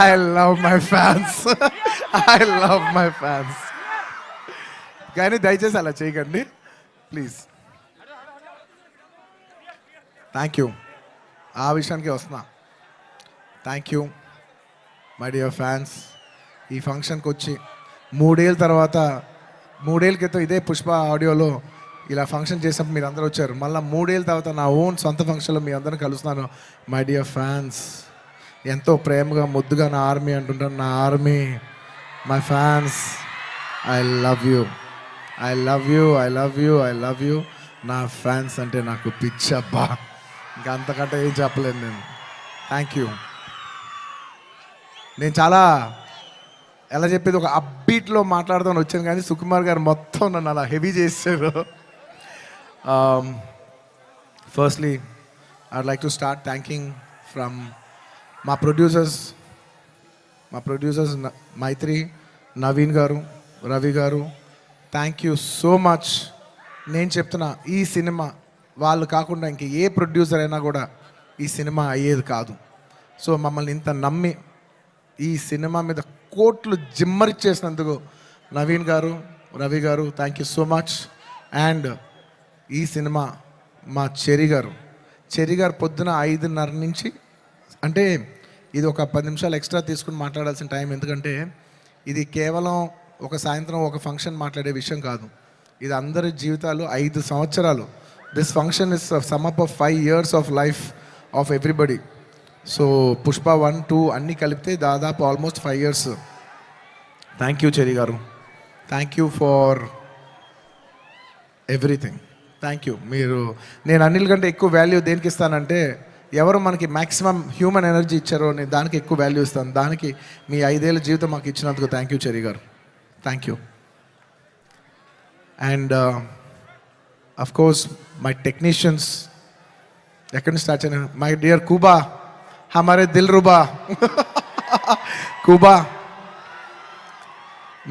I love my fans. I love my fans. కానీ దయచేసి అలా చేయకండి ప్లీజ్. Thank you. ఆ విషయానికి వస్తున్నా. Thank you my dear fans. ఈ ఫంక్షన్కి వచ్చి 3 ఏళ్ళ తర్వాత, 3 ఏళ్ళ క్రితం ఇదే పుష్ప ఆడియోలో ఇలా ఫంక్షన్ చేసినప్పుడు మీరు అందరూ వచ్చారు. మళ్ళీ 3 ఏళ్ళ తర్వాత నా ఓన్ సొంత ఫంక్షన్లో మీ అందరిని కలుస్తున్నాను. మై డియర్ ఫ్యాన్స్, ఎంతో ప్రేమగా ముద్దుగా నా ఆర్మీ అంటుంటాను. నా army, my fans, I love you, I love you, I love you, I love you. నా ఫ్యాన్స్ అంటే నాకు పిచ్చబ్బా, ఇంకా అంతకంటే ఏం చెప్పలేను నేను. Thank you. నేను చాలా ఎలా చెప్పేది, ఒక అప్బీట్లో మాట్లాడుతూ వచ్చాను, కానీ సుకుమార్ గారు మొత్తం నన్ను అలా హెవీ చేశారు. Firstly I'd like to start thanking from మా ప్రొడ్యూసర్స్ మైత్రి, నవీన్ గారు, రవి గారు. Thank you so much. నేను చెప్తున్నా, ఈ సినిమా వాళ్ళు కాకుండా ఇంక ఏ ప్రొడ్యూసర్ అయినా కూడా ఈ సినిమా అయ్యేది కాదు. సో మమ్మల్ని ఇంత నమ్మి ఈ సినిమా మీద కోట్లు జిమ్మరిచ్చేసినందుకు నవీన్ గారు, రవి గారు, thank you so much. And ఈ సినిమా మా చెరి గారు పొద్దున 5:30 నుంచి, అంటే ఇది ఒక 10 నిమిషాలు ఎక్స్ట్రా తీసుకుని మాట్లాడాల్సిన టైం. ఎందుకంటే ఇది కేవలం ఒక సాయంత్రం ఒక ఫంక్షన్ మాట్లాడే విషయం కాదు. ఇది అందరి జీవితాలు 5 సంవత్సరాలు. This function is sum up of 5 years of life of everybody. So Pushpa 1, 2 అన్నీ కలిపితే దాదాపు almost 5 years. Thank you Cheri గారు. Thank you for everything. Thank you. నేను అన్నిల కంటే ఎక్కువ వాల్యూ దేనికి ఇస్తానంటే, ఎవరు మనకి మ్యాక్సిమం హ్యూమన్ ఎనర్జీ ఇచ్చారో నేను దానికి ఎక్కువ వాల్యూ ఇస్తాను. దానికి మీ 5 ఏళ్ళ జీవితం మాకు ఇచ్చినందుకు థ్యాంక్ యూ చెరి గారు. Thank you. And of course my technicians, ఎక్కడి నుంచి స్టార్ట్ అయినా, మై డియర్ కుబా, హమారే దిల్ రుబా, Kuba,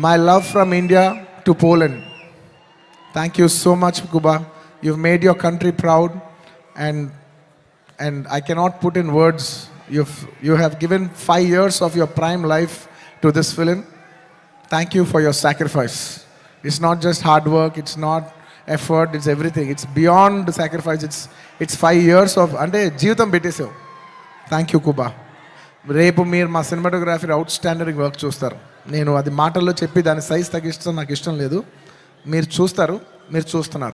my love from India to Poland. Thank you so much, Kuba. You've made your country proud, and I cannot put in words. You have given 5 years of your prime life to this film. Thank you for your sacrifice. It's not just hard work, it's not effort, it's everything. It's beyond sacrifice. It's 5 years of ante jeevitam పెట్టేసావు. Thank you, Kuba. రేపు మీరు మా cinematography out standard work చూస్తారు. నేను అది మాటల్లో చెప్పి దాని size తగ్గిస్తాను, నాకు ఇష్టం లేదు. మీరు చూస్తారు, మీరు చూస్తున్నారు.